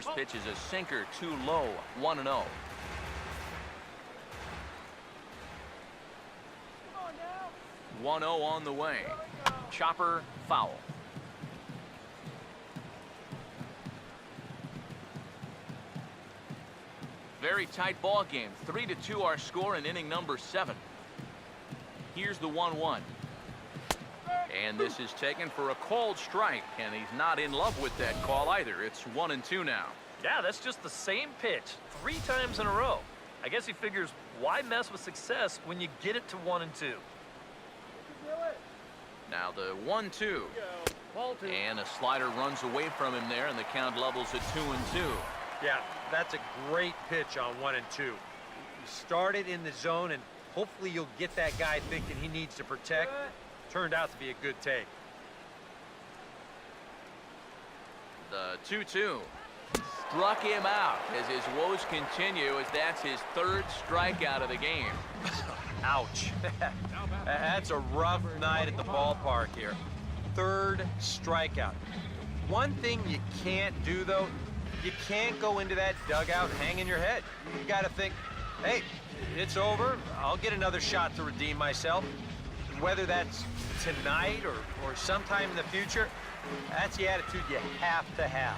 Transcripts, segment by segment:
First pitch is a sinker, too low, 1-0. Come on now. 1-0 on the way. Chopper, foul. Very tight ball game. 3-2 our score in inning number 7. Here's the 1-1. And this is taken for a called strike, and he's not in love with that call either. It's 1-2 now. Yeah, that's just the same pitch 3 times in a row. I guess he figures, why mess with success when you get it to 1-2? Now the 1-2. And a slider runs away from him there, and the count levels at 2-2. Yeah, that's a great pitch on 1-2. You started in the zone, and hopefully you'll get that guy thinking he needs to protect. Turned out to be a good take. The 2-2. Struck him out as his woes continue, as that's his 3rd strikeout of the game. Ouch. That's a rough night at the ballpark here. 3rd strikeout. One thing you can't do, though, you can't go into that dugout hanging your head. You got to think, hey, it's over. I'll get another shot to redeem myself. Whether that's tonight or sometime in the future, that's the attitude you have to have.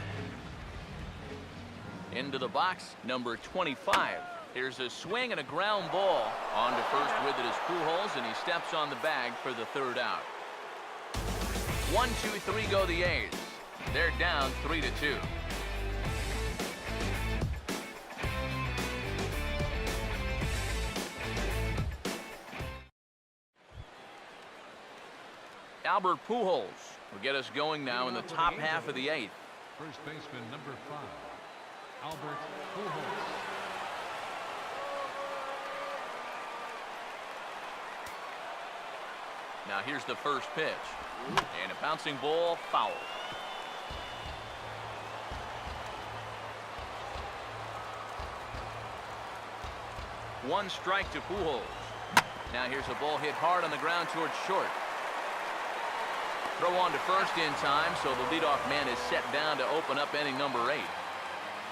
Into the box, number 25. Here's a swing and a ground ball. On to first with it is Pujols, and he steps on the bag for the 3rd out. 1-2-3 go the A's. They're down 3-2. Albert Pujols will get us going now in the top half of the 8th. First baseman number 5, Albert Pujols. Now here's the first pitch. And a bouncing ball, foul. One strike to Pujols. Now here's a ball hit hard on the ground towards short. Throw on to first in time, so the leadoff man is set down to open up inning number 8.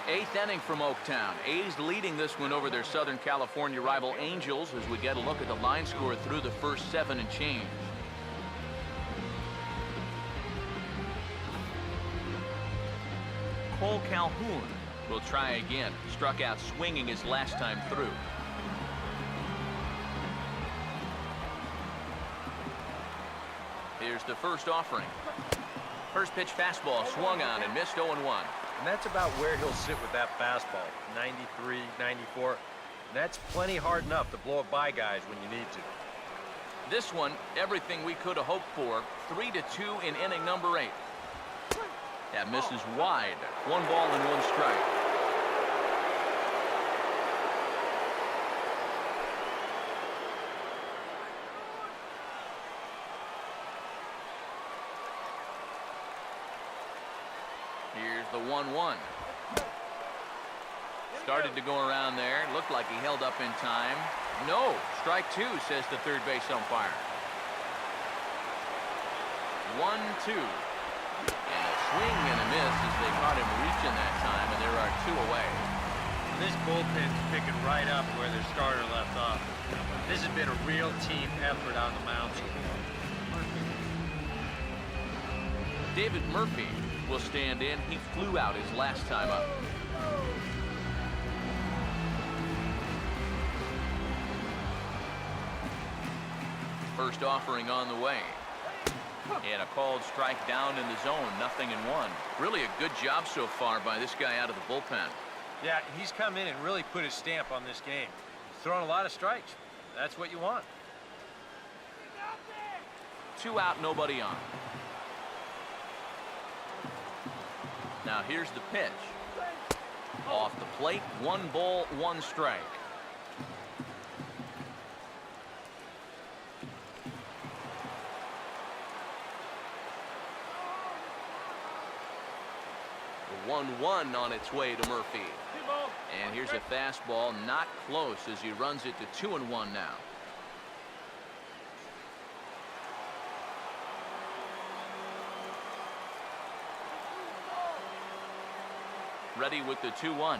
8th inning from Oaktown. A's leading this one over their Southern California rival Angels as we get a look at the line score through the first 7 and change. Cole Calhoun will try again. Struck out swinging his last time through. Here's the first offering. First pitch fastball swung on and missed 0-1. And that's about where he'll sit with that fastball, 93, 94. And that's plenty hard enough to blow it by guys when you need to. This one, everything we could have hoped for. 3-2 in inning number 8. That misses wide. 1 ball and 1 strike. Here's the 1-1. Started to go around there. Looked like he held up in time. No. Strike 2, says the third base umpire. 1-2. And a swing and a miss as they caught him reaching that time, and there are 2 away. This bullpen's picking right up where their starter left off. This has been a real team effort on the mound. David Murphy will stand in. He flew out his last time up. First offering on the way. And a called strike down in the zone. 0-1. Really a good job so far by this guy out of the bullpen. Yeah, he's come in and really put his stamp on this game. He's thrown a lot of strikes. That's what you want. 2 out, nobody on. Now here's the pitch. Off the plate, 1 ball, 1 strike. The 1-1 on its way to Murphy. And here's a fastball, not close as he runs it to 2-1 now. Ready with the 2-1.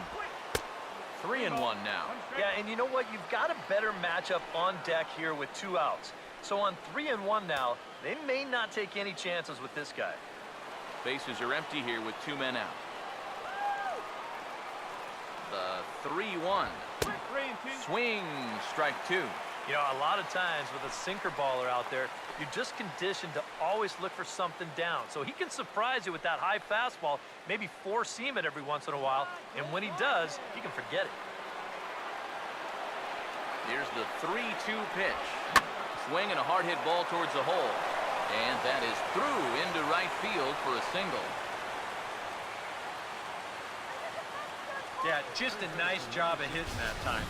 3-1 now. Yeah, and you know what? You've got a better matchup on deck here with 2 outs. So on 3-1 now, they may not take any chances with this guy. Bases are empty here with 2 men out. The 3-1. Swing, strike 2. You know, a lot of times with a sinker baller out there, you're just conditioned to always look for something down. So he can surprise you with that high fastball, maybe four-seam it every once in a while, and when he does, you can forget it. Here's the 3-2 pitch. Swing and a hard hit ball towards the hole. And that is through into right field for a single. Yeah, just a nice job of hitting that time.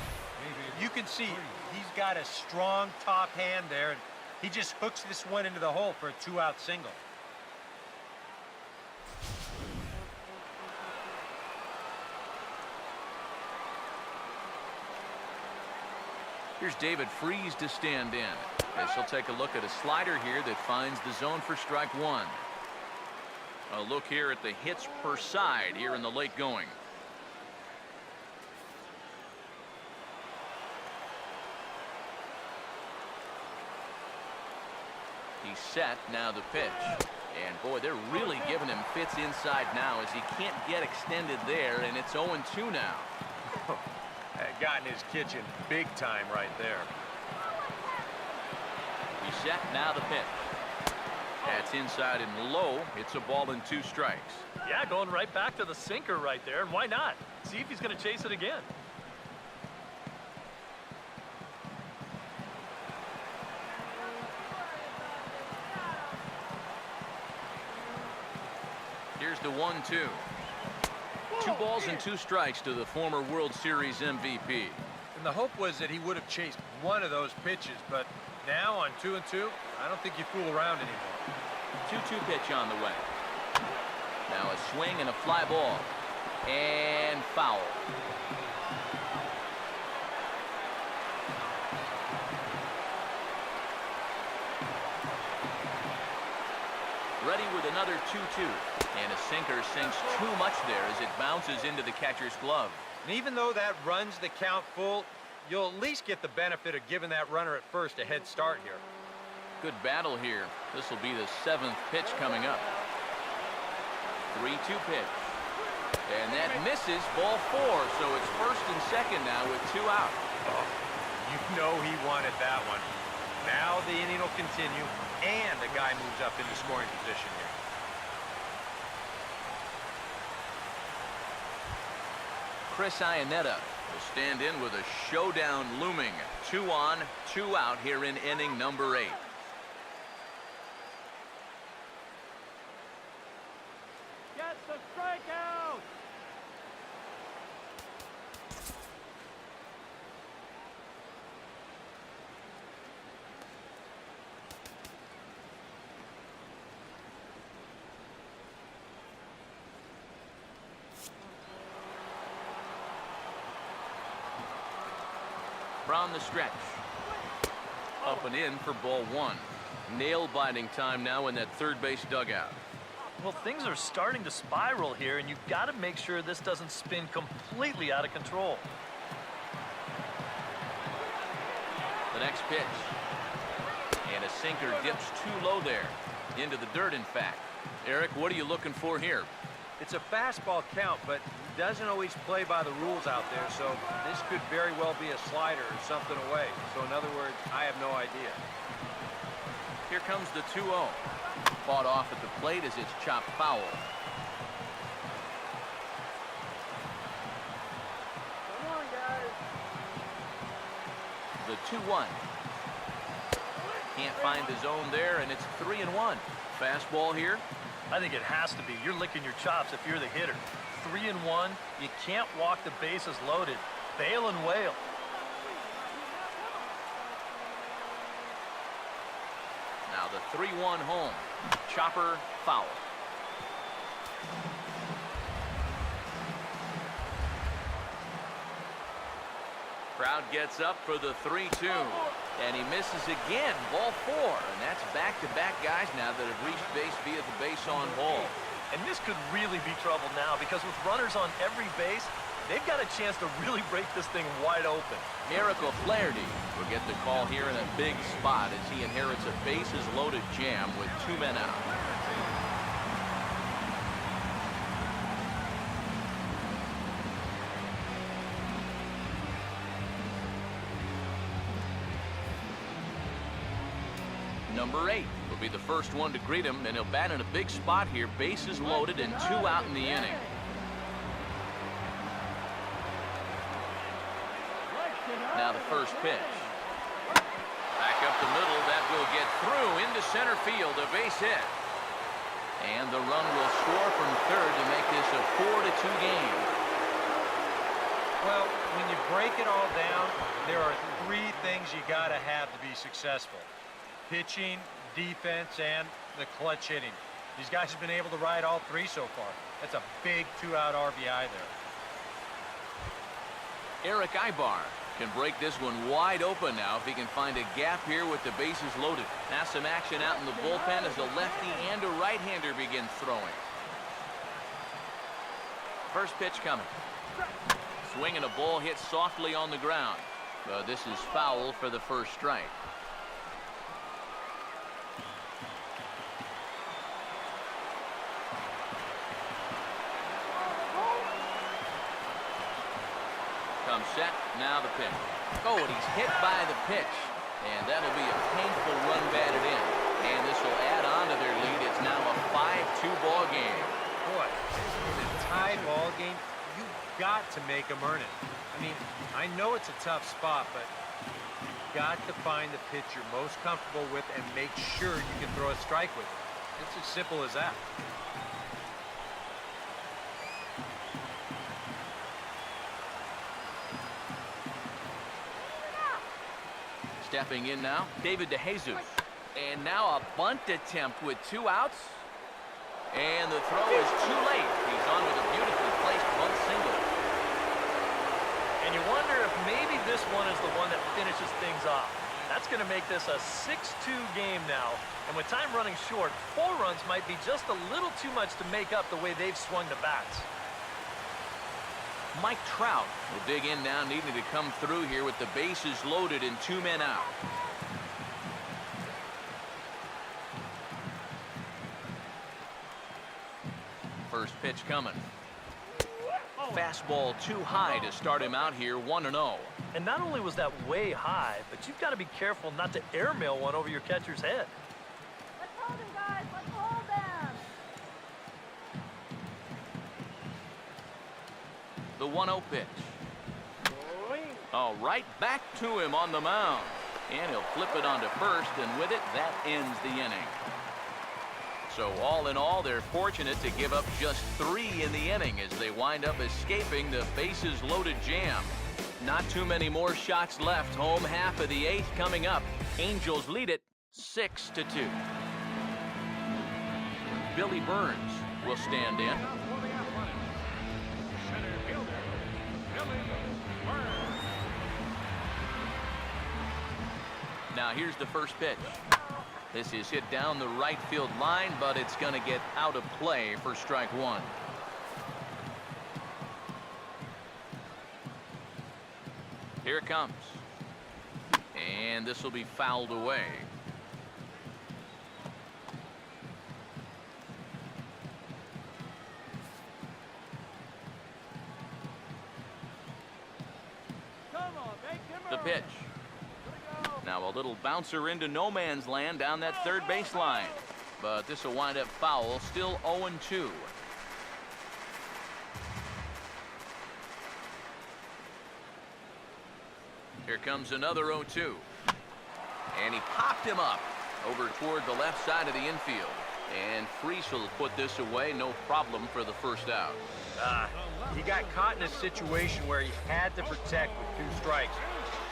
You can see he's got a strong top hand there, and he just hooks this one into the hole for a 2-out single. Here's David Freese to stand in, as he'll take a look at a slider here that finds the zone for strike 1. A look here at the hits per side here in the late going. He's set, now the pitch. And boy, they're really giving him fits inside now as he can't get extended there, and it's 0-2 now. Got in his kitchen big time right there. He's set, now the pitch. That's inside and low. It's a ball and 2 strikes. Yeah, going right back to the sinker right there, and why not? See if he's going to chase it again. Here's the 1-2. 2 balls and 2 strikes to the former World Series MVP. And the hope was that he would have chased one of those pitches, but now on 2-2, I don't think you fool around anymore. 2-2 pitch on the way. Now a swing and a fly ball. And foul. Ready with another 2-2. And a sinker sinks too much there as it bounces into the catcher's glove. And even though that runs the count full, you'll at least get the benefit of giving that runner at first a head start here. Good battle here. This will be the 7th pitch coming up. 3-2 pitch. And that misses, ball 4. So it's first and second now with 2 out. Oh, you know he wanted that one. Now the inning will continue, and the guy moves up into scoring position here. Chris Iannetta will stand in with a showdown looming. 2 on, 2 out here in inning number 8. Gets the strikeout! From the stretch. Up and in for ball 1. Nail-biting time now in that third base dugout. Well, things are starting to spiral here, and you've got to make sure this doesn't spin completely out of control. The next pitch. And a sinker dips too low there. Into the dirt, in fact. Eric, what are you looking for here? It's a fastball count, but he doesn't always play by the rules out there, so this could very well be a slider or something away. So in other words, I have no idea. Here comes the 2-0. Fought off at the plate as it's chopped foul. Come on, guys. The 2-1. Can't find the zone there, and it's 3-1. Fastball here. I think it has to be. You're licking your chops if you're the hitter. 3-1. You can't walk the bases loaded. Bail and wail. Now the 3-1 home. Chopper foul. Crowd gets up for the 3-2. And he misses again. Ball 4. And that's back-to-back guys now that have reached base via the base on ball. And this could really be trouble now because with runners on every base, they've got a chance to really break this thing wide open. Eric O'Flaherty will get the call here in a big spot as he inherits a bases-loaded jam with 2 men out. Number 8 will be the first one to greet him, and he'll bat in a big spot here. Bases loaded and 2 out in the inning. Now the first pitch. Back up the middle. That will get through into center field. A base hit. And the run will score from third to make this a 4-2 game. Well, when you break it all down, there are 3 things you got to have to be successful. Pitching, defense, and the clutch hitting. These guys have been able to ride all 3 so far. That's a big 2-out RBI there. Eric Ibar can break this one wide open now if he can find a gap here with the bases loaded. Now some action out in the bullpen as a lefty and a right-hander begin throwing. First pitch coming. Swinging a ball hit softly on the ground. But this is foul for the first strike. Comes set, now the pitch. Oh, and he's hit by the pitch. And that'll be a painful run batted in. And this will add on to their lead. It's now a 5-2 ball game. Boy, in a tie ball game, you've got to make them earn it. I mean, I know it's a tough spot, but you've got to find the pitch you're most comfortable with and make sure you can throw a strike with it. It's as simple as that. Stepping in now, David DeJesus. And now a bunt attempt with 2 outs. And the throw is too late. He's on with a beautifully placed bunt single. And you wonder if maybe this one is the one that finishes things off. That's going to make this a 6-2 game now. And with time running short, 4 runs might be just a little too much to make up the way they've swung the bats. Mike Trout will dig in now, needing to come through here with the bases loaded and 2 men out. First pitch coming. Fastball too high to start him out here, 1-0. And not only was that way high, but you've got to be careful not to airmail one over your catcher's head. Let's hold him, guys. Let's hold them. The 1-0 pitch. Oh, right back to him on the mound. And he'll flip it onto first, and with it, that ends the inning. So all in all, they're fortunate to give up just 3 in the inning as they wind up escaping the bases-loaded jam. Not too many more shots left. Home half of the 8th coming up. Angels lead it 6-2. Billy Burns will stand in. Now here's the first pitch. This is hit down the right field line, but it's going to get out of play for strike 1. Here it comes. And this will be fouled away. The pitch. Now a little bouncer into no man's land down that third baseline. But this will wind up foul, still 0-2. Here comes another 0-2. And he popped him up over toward the left side of the infield. And Freese will put this away, no problem for the first out. He got caught in a situation where he had to protect with 2 strikes.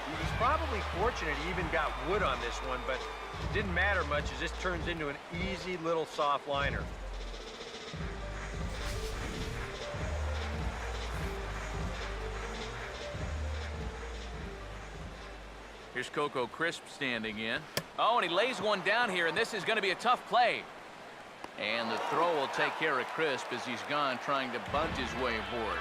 He was probably fortunate he even got wood on this one, but it didn't matter much as this turns into an easy little soft liner. Here's Coco Crisp standing in. Oh, and he lays one down here, and this is going to be a tough play. And the throw will take care of Crisp as he's gone trying to bunt his way aboard.